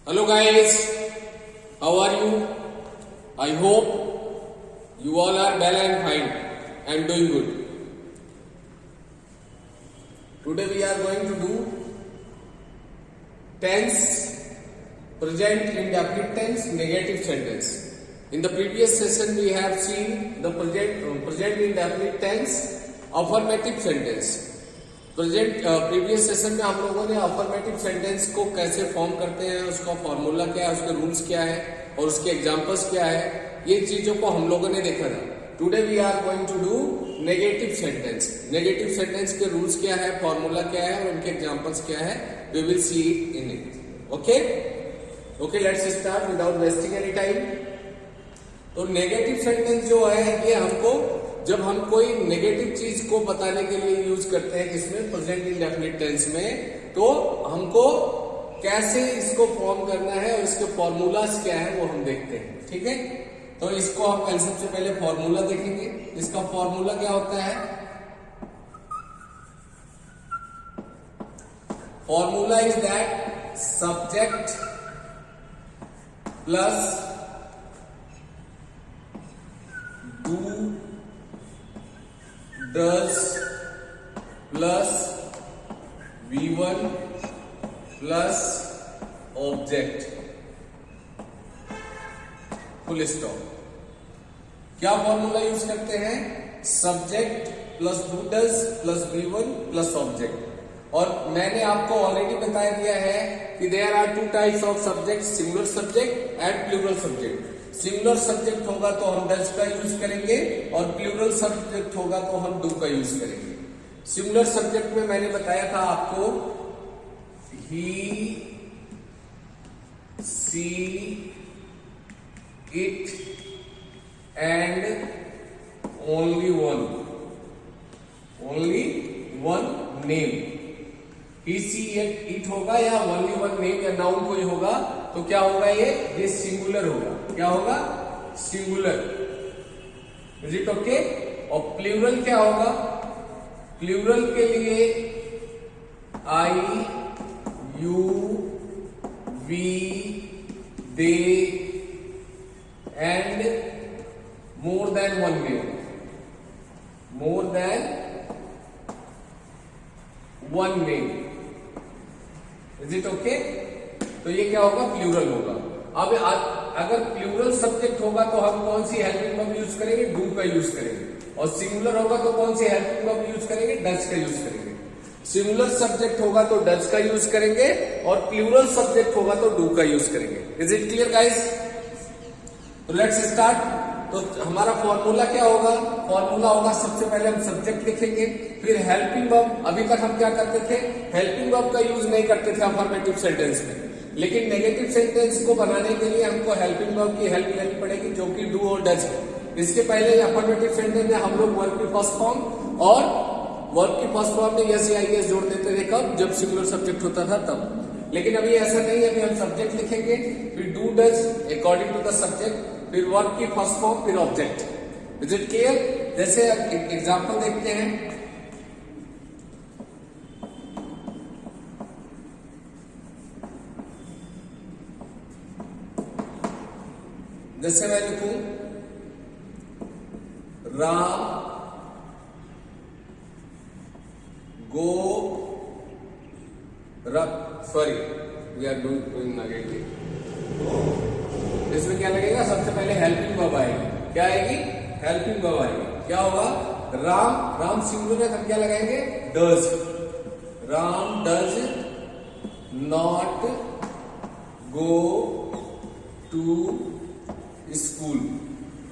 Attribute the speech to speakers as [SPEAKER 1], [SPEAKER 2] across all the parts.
[SPEAKER 1] Hello guys, how are you? I hope you all are well and fine and doing good. Today we are going to do tense, present indefinite tense, negative sentence. In the previous session we have seen the present indefinite tense, affirmative sentence. Previous session में हम लोगों ने affirmative sentence को कैसे form करते हैं, उसका formula क्या है, उसके रूल्स क्या है और उसके एग्जांपल्स क्या है, ये चीजों को हम लोगों ने देखा था. Today we are going to do negative sentence. Negative sentence के रूल्स क्या है, फॉर्मूला क्या है और उनके एग्जांपल्स क्या है, we will see in it. Okay, let's start without wasting any time. तो नेगेटिव सेंटेंस जो है ये हमको जब हम कोई नेगेटिव चीज को बताने के लिए यूज करते हैं, किसमें, प्रेजेंट इंडेफिनिट टेंस में, तो हमको कैसे इसको फॉर्म करना है और इसके फॉर्मूलाज क्या है वो हम देखते हैं. ठीक है, तो इसको हम पहले सबसे पहले फॉर्मूला देखेंगे. इसका फॉर्मूला क्या होता है? Formula is that subject plus do does plus V1 plus object, full stop. क्या फॉर्मूला यूज करते हैं? Subject plus do does plus V1 plus object. और मैंने आपको ऑलरेडी बता दिया है कि there are two types of subject, singular subject and plural subject. Singular subject होगा तो हम डज का यूज करेंगे और प्लूरल सब्जेक्ट होगा तो हम डू का यूज करेंगे. सिंगुलर सब्जेक्ट में मैंने बताया था आपको he, she, it and only one name. He, she, it होगा या ओनली वन नेम या नाउन कोई होगा तो क्या होगा, ये सिंगुलर होगा. क्या होगा? सिंगुलर. Is it okay? और प्लूरल क्या होगा? प्लूरल के लिए I, you, we, they and more than one name. More than one name. Is it okay? तो ये क्या होगा? प्लूरल होगा. अब अगर प्लूरल सब्जेक्ट होगा तो हम कौन सी हेल्पिंग वर्ब यूज करेंगे? डू का यूज करेंगे. और सिंगुलर होगा तो कौन सी हेल्पिंग वर्ब यूज करेंगे? डज का यूज करेंगे. सिंगुलर सब्जेक्ट होगा तो डज का यूज करेंगे और प्लूरल सब्जेक्ट होगा तो डू का यूज करेंगे. Is it clear guys? तो लेट्स स्टार्ट. तो हमारा फॉर्मूला क्या होगा? फॉर्मूला होगा, सबसे पहले हम सब्जेक्ट लिखेंगे, फिर हेल्पिंग वर्ब. अभी तक हम क्या करते थे? हेल्पिंग वर्ब का यूज नहीं करते थे अफर्मेटिव सेंटेंस में, लेकिन नेगेटिव सेंटेंस को बनाने के लिए हमको हेल्पिंग वर्ब की हेल्प लेनी पड़ेगी जो कि डू और डज है. इसके पहले अफर्मेटिव सेंटेंस में हम लोग वर्ब की फर्स्ट फॉर्म और वर्ब की फर्स्ट फॉर्म में यस या आईएस जोड़ देते थे. कब? जब सिंगुलर सब्जेक्ट होता था तब. लेकिन अभी ऐसा नहीं है. अभी हम सब्जेक्ट लिखेंगे, फिर do does according to the subject, फिर वर्ब की फर्स्ट फॉर्म, फिर ऑब्जेक्ट. Is it clear? जैसे एग्जाम्पल देखते हैं. जैसे मैं लिखूं Ram go sorry we are doing negative. इसमें क्या लगेगा? सबसे पहले हेल्पिंग वर्ब आएगी. क्या आएगी? हेल्पिंग वर्ब आएगी. क्या होगा? राम सिंगुलर है, हम क्या लगाएंगे? Does. Ram does not go to school.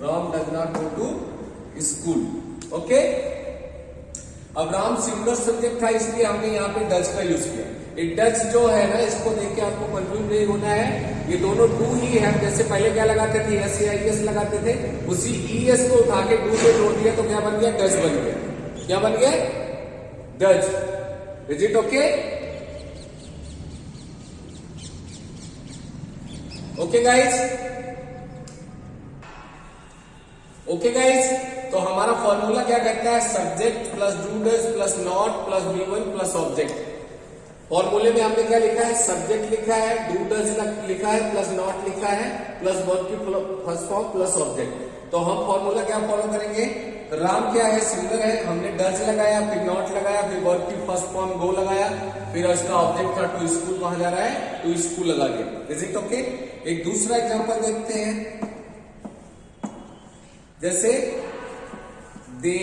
[SPEAKER 1] Ram does not go to school. Okay. अब राम सिंगुलर सब्जेक्ट था इसलिए हमने यहाँ पे डज का यूज किया. एक डज जो है ना, इसको देख के आपको कंफ्यूज नहीं होना है. ये दोनों डू ही है. जैसे पहले क्या लगाते थे? एस या एस लगाते थे. उसी ईएस को उठा के डू में जोड़ दिया तो क्या बन गया? डज बन गया. क्या बन गया? Does. Is it okay? Okay guys? Okay guys, तो हमारा फॉर्मूला क्या कहता है? Subject plus do does plus not plus V1 plus object. फॉर्मूले में हमने क्या लिखा है, सब्जेक्ट लिखा है, डू डज लिखा है, प्लस नॉट लिखा है, प्लस वर्ब की फर्स्ट फॉर्म प्लस ऑब्जेक्ट। तो हम फॉर्मूला क्या फॉलो करेंगे, राम क्या है, सिंगुलर है, हमने डज लगाया, फिर नॉट लगाया, फिर वर्ब की फर्स्ट फॉर्म गो लगाया, फिर उसका ऑब्जेक्ट था टू स्कूल, कहां जा रहा है, टू स्कूल लगा के। Is it okay? एक दूसरा एग्जांपल देखते हैं, जैसे दे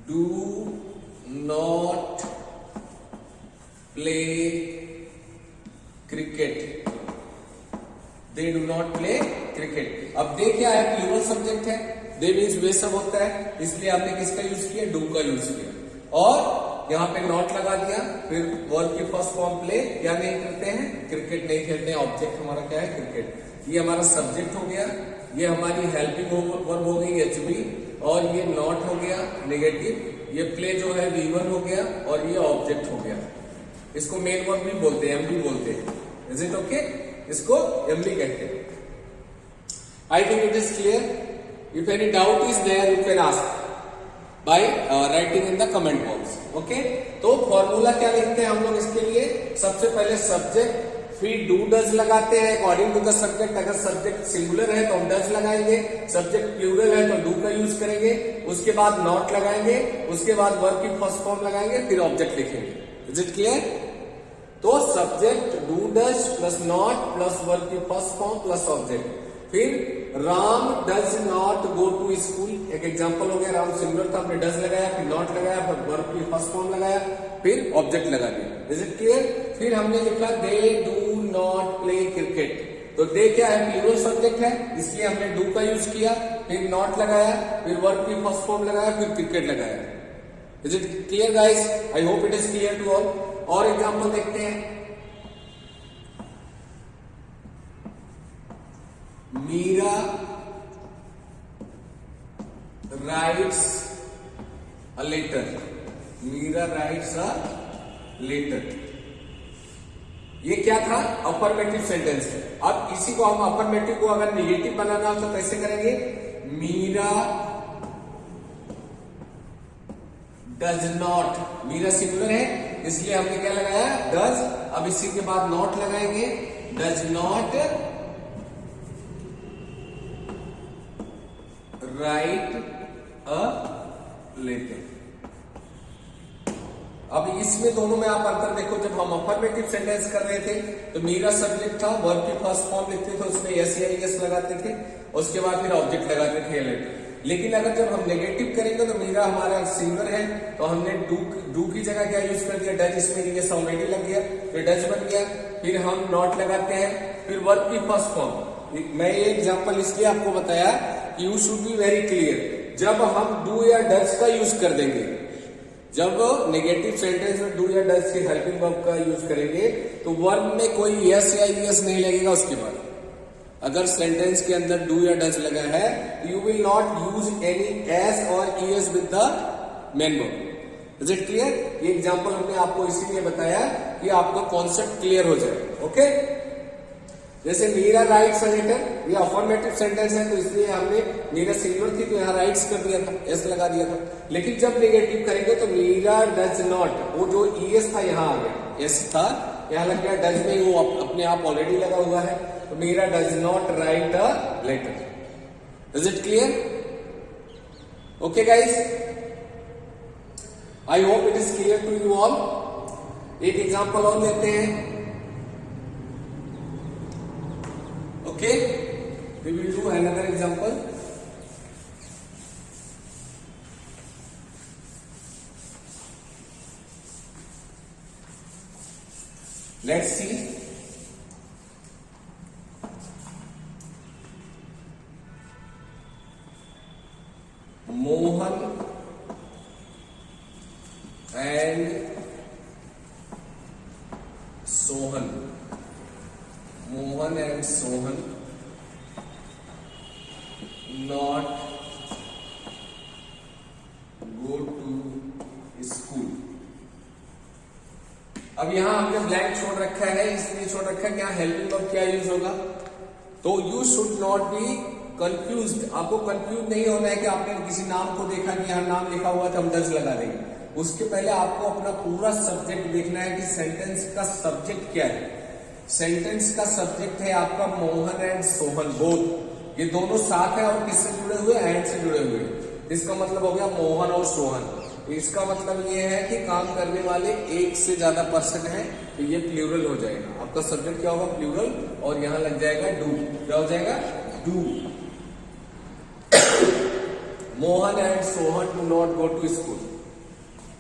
[SPEAKER 1] do not play cricket, they do not play cricket. अब दे क्या है, प्लूरल सब्जेक्ट है, दे मीन्स वे सब होता है, इसलिए आपने किसका यूज किया, डू का यूज किया, और यहां पे नॉट लगा दिया, फिर वर्ब की फर्स्ट फॉर्म प्ले, क्या नहीं करते हैं, क्रिकेट नहीं खेलते हैं, ऑब्जेक्ट हमारा क्या है, क्रिकेट। ये हमारा सब्जेक्ट हो गया, ये हमारी हेल्पिंग वर्ब हो गई एचबी, और ये नॉट हो गया नेगेटिव, ये प्ले जो है V1 हो गया, और ये ऑब्जेक्ट हो गया। इसको मेन वर्ब भी बोलते हैं, एमवी बोलते हैं। Is it okay? इसको एमवी कहते हैं। I think it is clear. If any doubt is there you can ask by writing in the comment box. Okay, तो फॉर्मूला क्या लिखते हैं हम लोग इसके लिए, सबसे पहले सब्जेक्ट, फिर डू डज लगाते हैं अकॉर्डिंग टू द सब्जेक्ट। अगर सब्जेक्ट सिंगुलर है तो हम डज लगाएंगे, सब्जेक्ट प्लूरल है तो डू का यूज करेंगे, उसके बाद नॉट लगाएंगे, उसके बाद वर्ब की फर्स्ट फॉर्म लगाएंगे, फिर ऑब्जेक्ट लिखेंगे। Is it clear? तो subject do does plus not plus verb की फर्स्ट फॉर्म प्लस ऑब्जेक्ट। फिर Ram does not go to school, एक एग्जांपल हो गया, राम सिंगुलर था, हमने डज लगाया, फिर नॉट लगाया, फिर वर्ब की फर्स्ट फॉर्म लगाया, फिर ऑब्जेक्ट लगा दिया। Is it clear? फिर हमने लिखा दे डू नॉट प्ले क्रिकेट, तो दे क्या है, प्लूरल सब्जेक्ट है, इसलिए हमने डू का यूज किया, फिर नॉट लगाया, फिर वर्ब की फर्स्ट फॉर्म लगाया, फिर क्रिकेट लगाया। Is it clear guys? I hope it is clear to all. और एग्जांपल देखते हैं, Meera writes a letter, Meera writes a letter, ये क्या था, अफर्मेटिव सेंटेंस है। अब इसी को हम अफर्मेटिव को अगर निगेटिव बनाना हो तो कैसे करेंगे, Meera does not, Meera singular है इसलिए हमने क्या लगाया, डज। अब इसी के बाद नॉट लगाएंगे, does not write a letter. अब इसमें दोनों में आप अंतर देखो, जब हम अफर्मेटिव सेंटेंस कर रहे थे तो मीरा सब्जेक्ट था, वर्ब की फर्स्ट फॉर्म लिखते थे, उसमें एस या एस लगाते थे, उसके बाद फिर ऑब्जेक्ट लगाते थे लेटर। लेकिन अगर जब हम नेगेटिव करेंगे तो मीरा हमारा सिंगुलर है, तो हमने डू की जगह क्या यूज कर दिया, डज, इसमें एस ऑलरेडी लग गया, फिर डज बन गया, फिर हम नॉट लगाते हैं, फिर वर्ब की फर्स्ट फॉर्म। मैं ये एग्जांपल इसलिए आपको बताया, you should be very clear. जब हम डू या डज का यूज कर देंगे, जब नेगेटिव सेंटेंस में डू या डज की हेल्पिंग वर्ब का यूज करेंगे तो वर्ब में कोई यस या ईएस नहीं लगेगा उसके बाद। अगर सेंटेंस के अंदर डू या डज लगा है, you will not use any S और ES with the main verb. Is it clear? ये एग्जांपल हमने आपको इसीलिए बताया कि आपका कॉन्सेप्ट क्लियर हो जाए। ओके, जैसे मीरा राइट्स अ लेटर, ये अफर्मेटिव सेंटेंस है तो इसलिए हमने, मीरा सिंगुलर थी तो यहाँ राइट्स कर दिया था, एस लगा दिया था। लेकिन जब नेगेटिव करेंगे तो मीरा डज नॉट, वो जो ईएस था यहाँ आ गया, एस था यहाँ लग गया, डज में वो अपने आप ऑलरेडी लगा हुआ है, तो Meera does not write a letter. Is it clear? Okay guys, I hope it is clear to you all. एक एग्जांपल और लेते हैं। Okay, we will do another example. Let's see. Mohan and Sohan. Mohan and Sohan not go to school. अब यहां हमने blank छोड़ रखा है, इसलिए छोड़ रखा है, क्या हेल्पिंग वर्ब क्या यूज होगा, तो you should not be confused. आपको कंफ्यूज नहीं होना है कि आपने किसी नाम को देखा कि यहां नाम लिखा हुआ था हम डज लगा देंगे, उसके पहले आपको अपना पूरा सब्जेक्ट देखना है कि सेंटेंस का सब्जेक्ट क्या है। सेंटेंस का सब्जेक्ट है आपका मोहन एंड सोहन बोथ, ये दोनों साथ है और किससे जुड़े हुए, एंड से जुड़े हुए। इसका मतलब हो गया मोहन और सोहन। इसका मतलब ये है कि काम करने वाले एक से ज्यादा पर्सन है, तो ये प्लूरल हो जाएगा। आपका सब्जेक्ट क्या होगा, प्लूरल, और यहां लग जाएगा डू। क्या हो जाएगा, do. Mohan and Sohan do not go to school.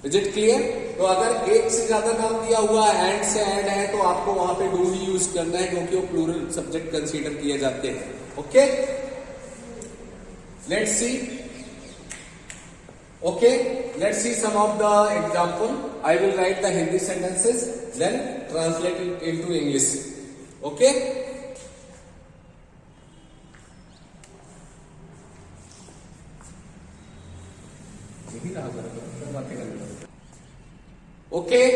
[SPEAKER 1] Is it clear? तो अगर एक से ज्यादा नाम दिया हुआ एंड से एंड है तो आपको वहां पे डू ही यूज करना है, क्योंकि वो प्लूरल सब्जेक्ट कंसीडर किए जाते हैं। Okay, let's C. Okay, let's see some of the example. I will write the Hindi sentences, then translate it into English. Okay? Okay,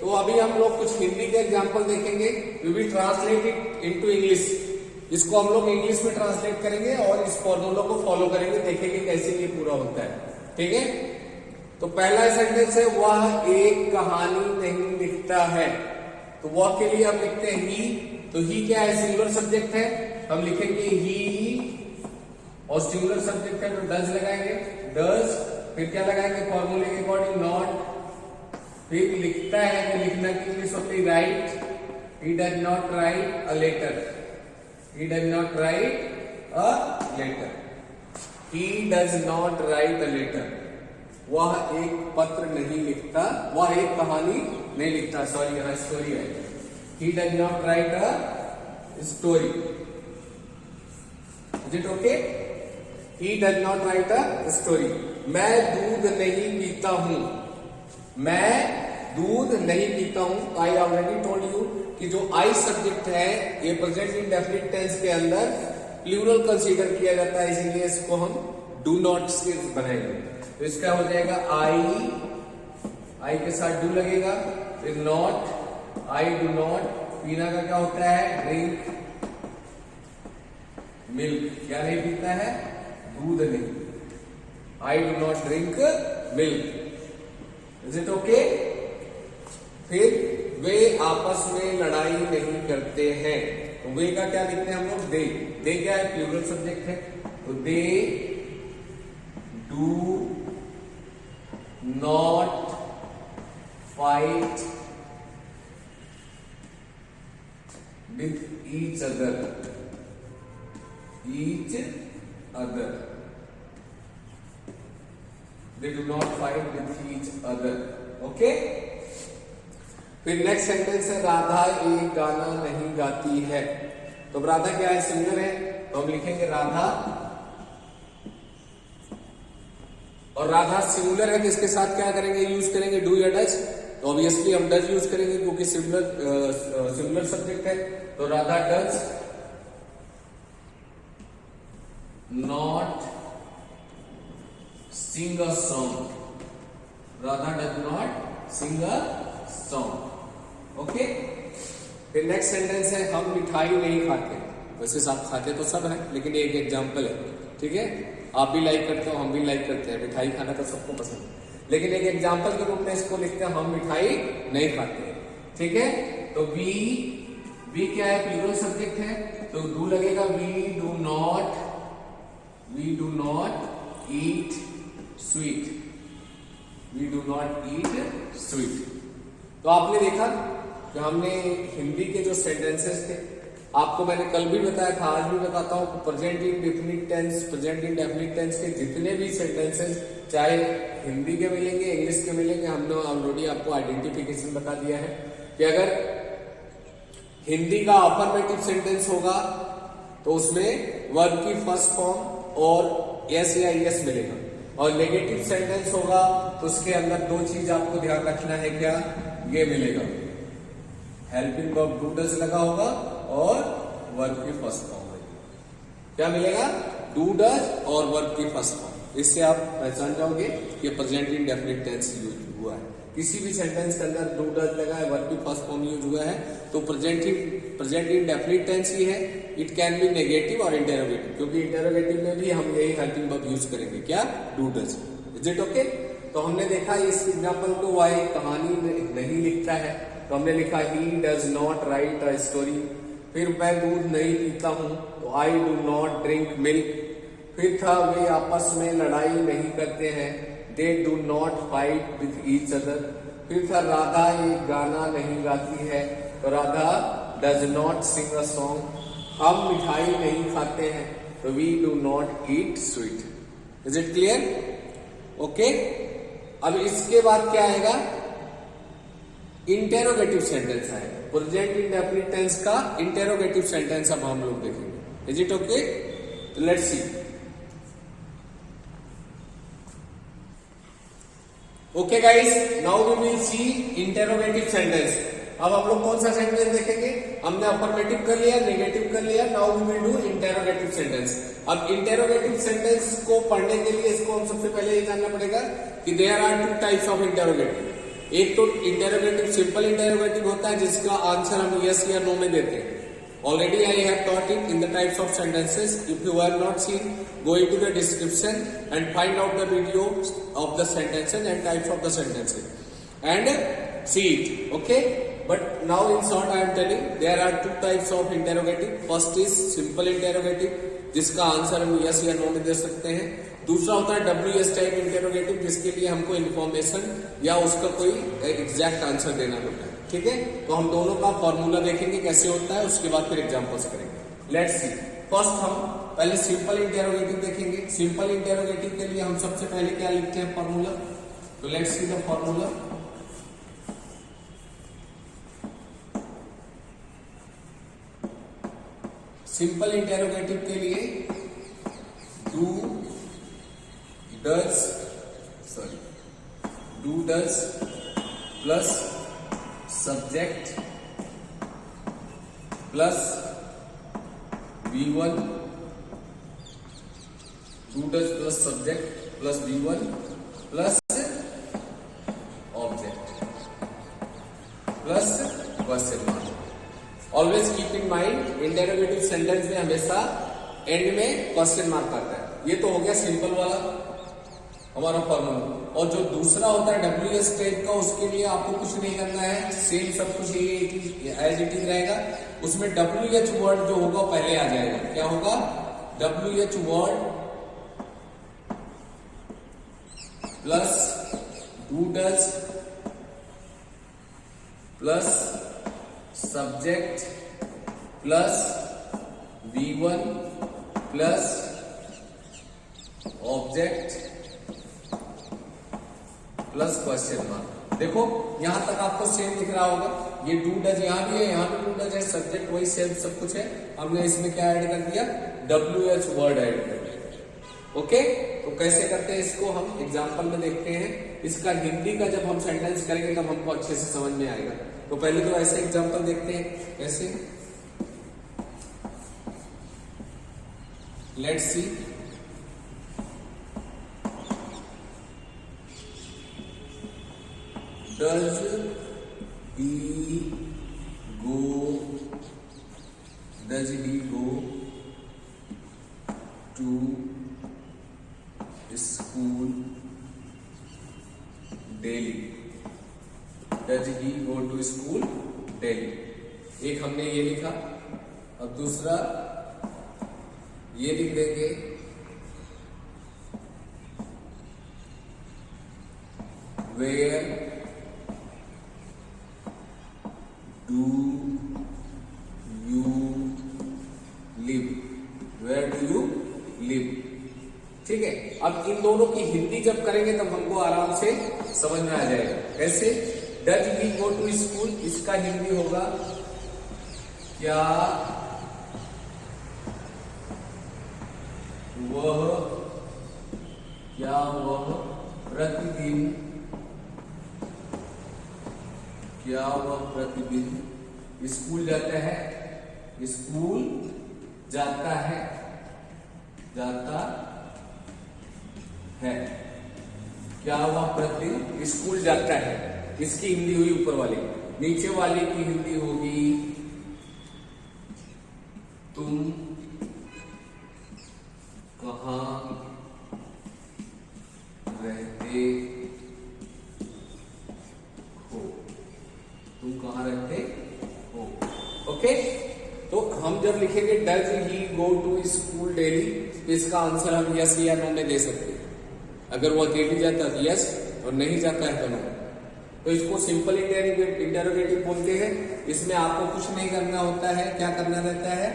[SPEAKER 1] तो अभी हम लोग कुछ हिंदी के एग्जाम्पल देखेंगे। We will translate it into English. इसको हम लोग इंग्लिश में ट्रांसलेट करेंगे और इस फॉर्मूला को फॉलो करेंगे, देखेंगे कैसे ये पूरा होता है। ठीक है, तो पहला सेंटेंस है, वह एक कहानी नहीं लिखता है। तो वह के लिए हम लिखते हैं ही। तो ही क्या है, सिंगुलर सब्जेक्ट है, हम लिखेंगे ही, और सिंगुलर सब्जेक्ट है तो डज लगाएंगे, डज। फिर क्या लगाएंगे, फॉर्मूले के अकॉर्डिंग नॉट। फिर लिखता है तो लिखना की इंग्लिश होती है right. He does not write a letter, he does not write a letter, He does not write a letter. वह एक पत्र नहीं लिखता, वह एक कहानी नहीं लिखता। सॉरी, यहाँ स्टोरी है। He does not write a story. Is it okay? He does not write a story. मैं दूध नहीं पीता हूं, मैं दूध नहीं पीता हूं। I already told you कि जो I सब्जेक्ट है ये प्रेजेंट इंडेफिनिट टेंस के अंदर प्लूरल कंसीडर किया जाता है, इसीलिए इसको हम डू नॉट से बनाएंगे। तो इसका हो जाएगा आई के साथ डू लगेगा, फिर नॉट, आई डू नॉट। पीना का क्या होता है, ड्रिंक, मिल्क। क्या नहीं पीता है, दूध नहीं। आई do not drink milk. Is it okay? फिर वे आपस में लड़ाई नहीं करते हैं। तो वे का क्या लिखते हैं हम लोग, दे। दे क्या है, प्लूरल सब्जेक्ट है, तो दे do not fight with each other, each other. They do not fight with each other. Okay, फिर नेक्स्ट सेंटेंस है, राधा एक गाना नहीं गाती है। तो राधा क्या है, सिंगर है, तो हम लिखेंगे राधा। और राधा सिंगुलर है, किसके साथ क्या करेंगे, यूज करेंगे, डू या डज। तो ऑब्वियसली हम डज यूज करेंगे क्योंकि सिंगुलर सब्जेक्ट है। तो Radha does not sing a song, Radha does not sing a song. Okay, फिर नेक्स्ट सेंटेंस है, हम मिठाई नहीं खाते। वैसे सब खाते तो सब है, लेकिन ये एक एग्जाम्पल है। ठीक है, आप भी लाइक करते हो, हम भी लाइक करते हैं, मिठाई खाना तो सबको पसंद है, लेकिन एक एग्जाम्पल के रूप में इसको लिखते हैं, हम मिठाई नहीं खाते। ठीक है, तो वी क्या है, प्लूरल सब्जेक्ट है, तो डू लगेगा, we do not eat sweet, we do not eat sweet. तो आपने देखा कि हमने हिंदी के जो सेंटेंसेस थे, आपको मैंने कल भी बताया था, आज भी बताता हूं, present indefinite tense, present indefinite tense के जितने भी सेंटेंसेस, चाहे हिंदी के मिलेंगे, इंग्लिश के मिलेंगे, हमने ऑलरेडी आपको आइडेंटिफिकेशन बता दिया है कि अगर हिंदी का अफर्मेटिव सेंटेंस होगा तो उसमें वर्ब की फर्स्ट फॉर्म और एस या एस मिलेगा, और नेगेटिव सेंटेंस होगा तो उसके अंदर दो चीज आपको ध्यान रखना है, क्या ये मिलेगा, हेल्पिंग वर्ब डू डज लगा होगा और वर्ब की फर्स्ट फॉर्म रहेगी। क्या मिलेगा, डू डज और वर्ब की फर्स्ट फॉर्म। इससे आप पहचान जाओगे कि प्रेजेंट इंडेफिनिट टेंस यूज हुआ है। किसी भी सेंटेंस के अंदर डू डज लगा है, वर्ब की फर्स्ट फॉर्म यूज हुआ है, तो प्रेजेंट इंडेफिनिट टेंस ही है। इट कैन बी नेगेटिव और इंटेरोगेटिव, क्योंकि इंटेरोगेटिव में भी हम यही हेल्पिंग वर्ब यूज करेंगे, क्या, do does. Is it okay? तो हमने देखा इस एग्जाम्पल को वाई कहानी नहीं लिखता है, तो हमने लिखा he does not write a story. फिर मैं दूध नहीं पीता हूं, तो I do not drink milk. फिर था वे आपस में लड़ाई नहीं करते हैं, they do not fight with each other. फिर था राधा एक गाना नहीं गाती है, तो Radha does not sing a song. हम मिठाई नहीं खाते हैं, तो we do not eat sweet. Is it clear? Okay. अब इसके बाद क्या आएगा? इंटेरोगेटिव सेंटेंस आएगा, प्रेजेंट इंडेफिनिट टेंस का इंटेरोगेटिव सेंटेंस अब हम लोग देखेंगे। Is it okay? तो let's see. Okay guys, now we will see interrogative sentence. अब हम लोग कौन सा सेंटेंस देखेंगे? हमने अफर्मेटिव कर लिया, नेगेटिव कर लिया, now we will do interrogative sentence. अब इंटेरोगेटिव सेंटेंस को पढ़ने के लिए इसको हम सबसे पहले ये जानना पड़ेगा कि there are two types of interrogative. एक तो इंटेरोगेटिव सिंपल इंटेरोगेटिव होता है जिसका आंसर हम यस या नो में देते हैं। Already I have taught it in the types of sentences. If you have not seen, go into the description and find out the video of the sentences and types of the sentences and see it. Okay? But now in short I am telling there are two types of interrogative. First is simple interrogative जिसका answer हम yes या no में दे सकते हैं। दूसरा होता है WS टाइप इंटेरोगेटिव जिसके लिए हमको इन्फॉर्मेशन या उसका कोई एग्जैक्ट आंसर देना होता है। ठीक है, तो हम दोनों का फॉर्मूला देखेंगे कैसे होता है, उसके बाद फिर एग्जांपल्स करेंगे। Let's see. फर्स्ट हम पहले सिंपल इंटेरोगेटिव देखेंगे। सिंपल इंटेरोगेटिव के लिए हम सबसे पहले क्या लिखते हैं? फॉर्मूला। तो let's see the formula. Simple interrogative के लिए do does plus subject plus V1, do does plus subject plus V1 plus object plus question mark. Always keep in mind interrogative sentence में हमेशा एंड में question mark आता है। ये तो हो गया सिंपल वाला हमारा फॉर्मूला। और जो दूसरा होता है WS टाइप का, उसके लिए आपको कुछ नहीं करना है, सेम सब कुछ ये एज इट इज रहेगा। उसमें WH वर्ड जो होगा पहले आ जाएगा। क्या होगा? WH word plus do does plus subject plus V1 plus object plus question mark. देखो यहां तक आपको सेम दिख रहा होगा। ये डू डज यहां भी है, यहां भी डू डज है, सब्जेक्ट वही सेम सब कुछ है। हमने इसमें क्या ऐड कर दिया? WH वर्ड ऐड कर दिया। ओके, तो कैसे करते हैं इसको हम एग्जांपल में देखते हैं। इसका हिंदी का जब हम सेंटेंस करेंगे तब हमको अच्छे से समझ में आएगा। तो पहले तो ऐसे एग्जांपल देखते हैं। कैसे? Let's see. Does he go to school daily? Does he go to school daily? एक हमने ये लिखा। अब दूसरा ये लिख देंगे where do you live? Where do you live? ठीक है। अब इन दोनों की हिंदी जब करेंगे तब हमको आराम से समझ में आ जाएगा। कैसे? Does he go to school, इसका हिंदी होगा क्या वह प्रतिदिन स्कूल जाता है? स्कूल जाता है क्या वह प्रतिदिन स्कूल जाता है? इसकी हिंदी हुई ऊपर वाली। नीचे वाले की हिंदी होगी तुम कहां रहते जानते हो। ओके, तो हम जब लिखेंगे does he go to school daily, इसका आंसर हम यस या नो में दे सकते हैं। अगर वो डेली जाता है यस और नहीं जाता है तो नो। तो इसको सिंपल इंटेरोगेटिव बोलते हैं। इसमें आपको कुछ नहीं करना होता है, क्या करना रहता है,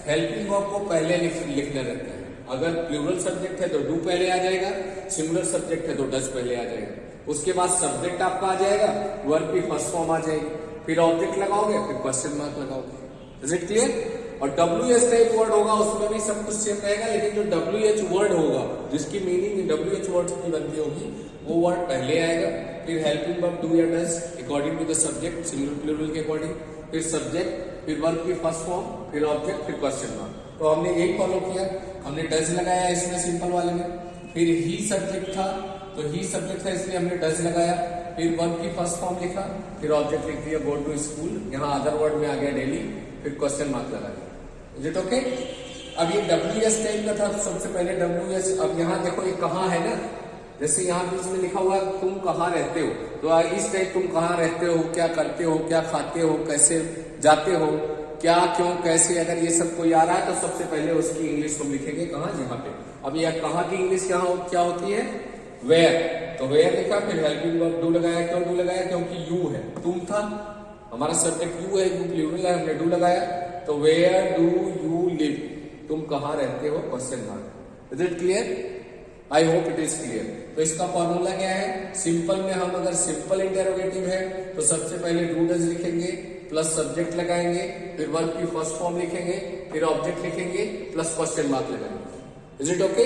[SPEAKER 1] हेल्पिंग वर्ब को पहले लिखना रहता है। अगर प्लूरल सब्जेक्ट है तो डू पहले आ जाएगा, सिंगुलर सब्जेक्ट है तो डज पहले आ जाएगा। उसके बाद सब्जेक्ट आपका आ जाएगा, वर्ब की फर्स्ट फॉर्म आ जाएगी, फिर ऑब्जेक्ट लगाओगे, फिर क्वेश्चन मार्क लगाओगे। Is it clear? और WH टाइप वर्ड होगा उसमें भी सब कुछ सेम रहेगा, लेकिन जो WH वर्ड होगा जिसकी मीनिंग WH वर्ड की बनती होगी वो वर्ड पहले आएगा, फिर हेल्पिंग वर्ब डू या does according to the subject, singular plural के अकॉर्डिंग, फिर सब्जेक्ट, फिर वर्ब की फर्स्ट फॉर्म, फिर ऑब्जेक्ट, फिर क्वेश्चन मार्क। तो हमने यही फॉलो किया, हमने डज लगाया इसमें सिंपल वाले में, फिर ही सब्जेक्ट था तो ही सब्जेक्ट था इसलिए हमने डज लगाया, फिर वर्ब की फर्स्ट फॉर्म लिखा, फिर ऑब्जेक्ट लिख दिया गो टू स्कूल, यहाँ अदर वर्ड में आ गया डेली, फिर क्वेश्चन मार्क लगा दिया। Is it okay? अब ये WH टाइप का था, सबसे पहले WH। अब यहाँ देखो ये कहाँ है ना, जैसे यहाँ बीच में लिखा हुआ तुम कहाँ रहते हो, तो इस टाइप तुम कहाँ रहते हो, क्या करते हो, क्या खाते हो, कैसे जाते हो, क्या क्यों कैसे, अगर ये सब कोई आ रहा है तो सबसे पहले उसकी इंग्लिश हम लिखेंगे कहाँ, यहाँ पे। अब यह कहाँ की इंग्लिश क्या होती है, वेयर, तो वेयर लिखा, फिर हेल्पिंग वर्ब डू लगाया। क्यों डू लगाया? क्योंकि यू है, तुम था, हमारा सब्जेक्ट यू है, यू प्लूरल है, हमने डू लगाया। तो वेयर डू यू लिव, तुम कहाँ रहते हो, question mark. Is it clear? I hope it is clear. तो इसका फॉर्मूला क्या है, सिंपल में हम अगर सिंपल इंटेरोगेटिव है तो सबसे पहले डू डज लिखेंगे, प्लस सब्जेक्ट लगाएंगे, फिर वर्ब की फर्स्ट फॉर्म लिखेंगे, फिर ऑब्जेक्ट लिखेंगे, प्लस क्वेश्चन मार्क लगाएंगे। Is it okay?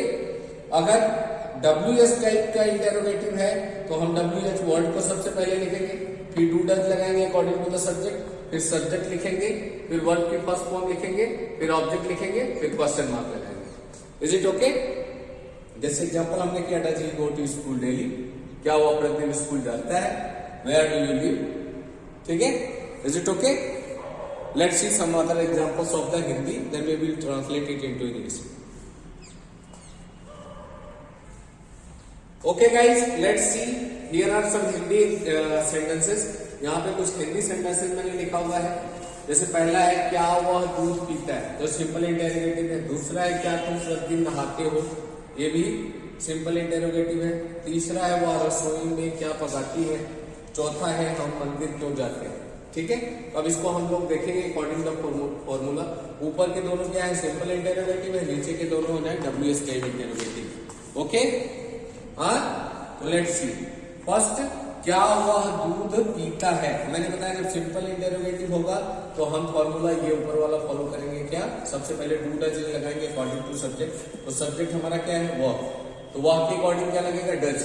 [SPEAKER 1] अगर WH टाइप का इंटेरोगेटिव है तो हम WH वर्ड को सबसे पहले लिखेंगे, फिर डू डज लगाएंगे अकॉर्डिंग टू द सब्जेक्ट, फिर सब्जेक्ट लिखेंगे, फिर वर्ब की फर्स्ट फॉर्म लिखेंगे, फिर ऑब्जेक्ट लिखेंगे, फिर क्वेश्चन मार्क लगाएंगे। Is it okay? जैसे एग्जांपल हमने किया does he go to school daily, क्या वो प्रतिदिन स्कूल जाता है, वेयर डू यू लिव, ठीक है? Is it okay? Let's see some other examples of the Hindi, then we will translate it into English. Okay guys, let's see, here are some Hindi sentences. यहाँ पे कुछ हिंदी सेंटेंसेस मैंने लिखा हुआ है। जैसे पहला है क्या वह दूध पीता है, तो सिंपल इंटेरोगेटिव है। दूसरा है क्या तुम प्रतिदिन नहाते हो, ये भी सिंपल इंटेरोगेटिव है। तीसरा है वह रसोई में क्या पकाती है। चौथा है हम मंदिर क्यों जाते हैं। ठीक है, अब इसको हम लोग देखेंगे अकॉर्डिंग टू फॉर्मूला। ऊपर के दोनों क्या है, सिंपल इंटेरोगेटिव है, नीचे के दोनों हो जाए WH टाइप इंटेरोगेटिव। ओके, हाँ, तो लेट्स सी। फर्स्ट, क्या वह दूध पीता है। मैंने बताया जब सिंपल इंटेरोगेटिव होगा तो हम फॉर्मूला ये ऊपर वाला फॉलो करेंगे। क्या, सबसे पहले डू डज लगाएंगे अकॉर्डिंग टू सब्जेक्ट। तो सब्जेक्ट हमारा क्या है, वह, तो वह के अकॉर्डिंग क्या लगेगा, डज।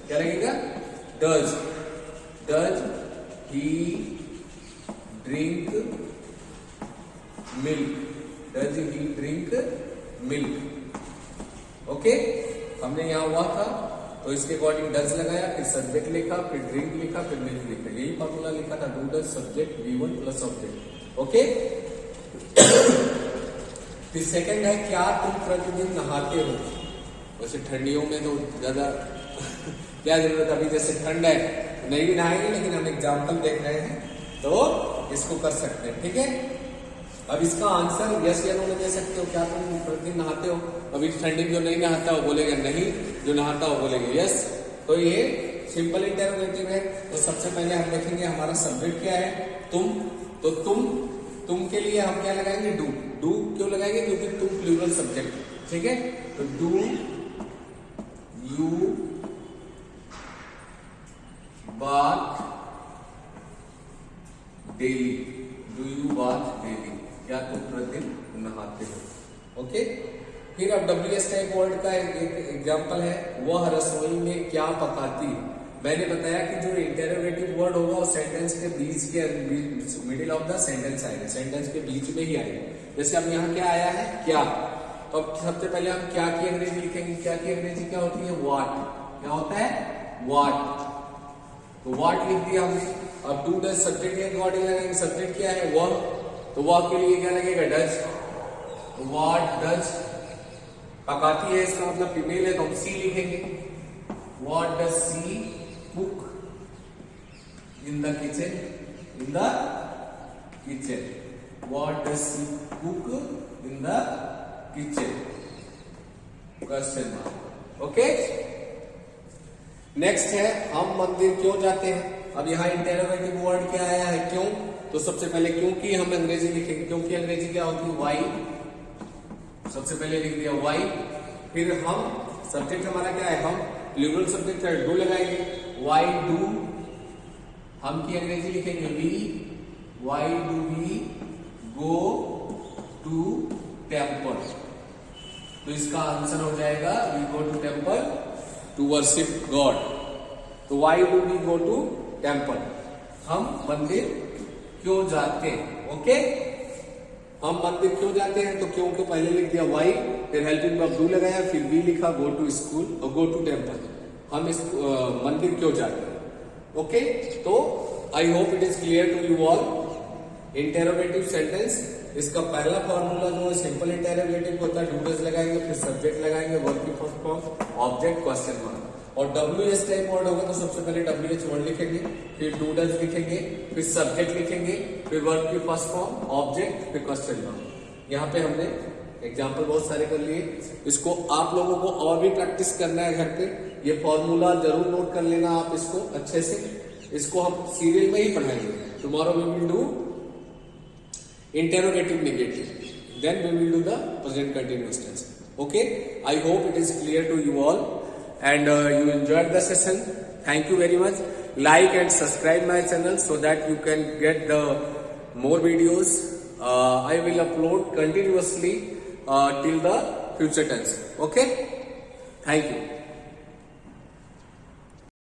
[SPEAKER 1] क्या लगेगा, does. Does he drink milk, does he drink milk. Okay, हमने यहां हुआ था तो इसके अकॉर्डिंग डज लगाया, फिर सब्जेक्ट लिखा, फिर ड्रिंक लिखा, फिर मिल्क लिखा। यही फॉर्मूला लिखा था, do does subject V1 plus object. Okay, फिर सेकंड है क्या तुम प्रतिदिन नहाते हो। वैसे ठंडियों में तो ज्यादा क्या जरूरत, अभी जैसे ठंड है नहीं भी नहाएंगे, लेकिन हम एग्जाम्पल देख रहे हैं तो इसको कर सकते हैं। ठीक है, अब इसका आंसर यस या नो में दे सकते हो। क्या तुम प्रतिदिन नहाते हो। अभी ठंडी में जो नहीं नहाता वो बोलेगा नहीं, जो नहाता वो बोलेगा यस। तो ये सिंपल इंटेरोगेटिव है। तो सबसे पहले हम देखेंगे हमारा सब्जेक्ट क्या है, तुम। तो तुम के लिए हम क्या लगाएंगे, डू। डू क्यों लगाएंगे, क्योंकि तुम प्लूरल सब्जेक्ट। ठीक है, तो do you bath daily, do you bath daily, क्या तुम प्रतिदिन नहाते हो। ओके, फिर अब WH टाइप वर्ड का एक एग्जांपल है, वह रसोई में क्या पकाती है। मैंने बताया कि जो इंटेरोगेटिव वर्ड होगा वो सेंटेंस के बीच के मिडिल ऑफ द सेंटेंस आएगा, सेंटेंस के बीच में ही आएगा। जैसे अब यहाँ क्या आया है, क्या, तो अब सबसे पहले हम क्या की अंग्रेजी लिखेंगे। क्या की अंग्रेजी क्या होती है, व्हाट। क्या होता है, व्हाट। तो व्हाट लिख दिया हमने। अब टू डज सब्जेक्ट के अकॉर्डिंग लगेंगे, सब्जेक्ट क्या है, वह, तो वह के लिए क्या लगेगा, डज। तो व्हाट डज, पकाती है इसका मतलब फीमेल है तो हम सी लिखेंगे। What does she cook in the kitchen, in the kitchen. What does she cook in the kitchen? Question mark. Okay. Next है हम मंदिर क्यों जाते हैं. अब यहाँ इंटेरोगेटिव वर्ड क्या आया है, क्यों. तो सबसे पहले क्योंकि हम अंग्रेजी लिखेंगे. क्योंकि अंग्रेजी क्या होती है, वाई. सबसे पहले लिख दिया वाई. फिर हम सब्जेक्ट हमारा क्या है, हम प्लूरल सब्जेक्ट है, डू लगाएंगे. वाई डू हम की अंग्रेजी लिखेंगे we. Why do we go to temple. तो इसका आंसर हो जाएगा we go to temple to worship God. तो why do we go to temple, हम मंदिर क्यों जाते हैं. ओके, हम मंदिर क्यों जाते हैं, तो क्यों को पहले लिख दिया वाई, फिर हेल्पिंग वर्ब डू लगाया, फिर वी लिखा गो टू स्कूल और गो टू टेम्पल. हम इस मंदिर क्यों जाते हैं. ओके, तो I hope it is clear to you all. Interrogative sentence, इसका पहला फॉर्मूला जो है सिंपल इंटेरोगेटिव होता है, डू डज लगाएंगे, फिर सब्जेक्ट लगाएंगे, वर्ब की first form, object, question mark. और WH टाइप वर्ड होगा तो सबसे पहले WH वर्ड लिखेंगे, फिर डू डज लिखेंगे, फिर सब्जेक्ट लिखेंगे, फिर वर्ब की फर्स्ट फॉर्म, ऑब्जेक्ट, फिर क्वेश्चन मार्क. यहाँ पे हमने एग्जाम्पल बहुत सारे कर लिए. इसको आप लोगों को और भी प्रैक्टिस करना है घर पे. ये फॉर्मूला जरूर नोट कर लेना आप इसको अच्छे से. इसको हम सीरियल में ही पढ़ाएंगे. Tomorrow we will do interrogative negative, then we will do the present continuous tense. Okay, I hope it is clear to you all and you enjoyed the session. Thank you very much. Like and subscribe my channel so that you can get the more videos. I will upload continuously till the future tense. Okay, thank you.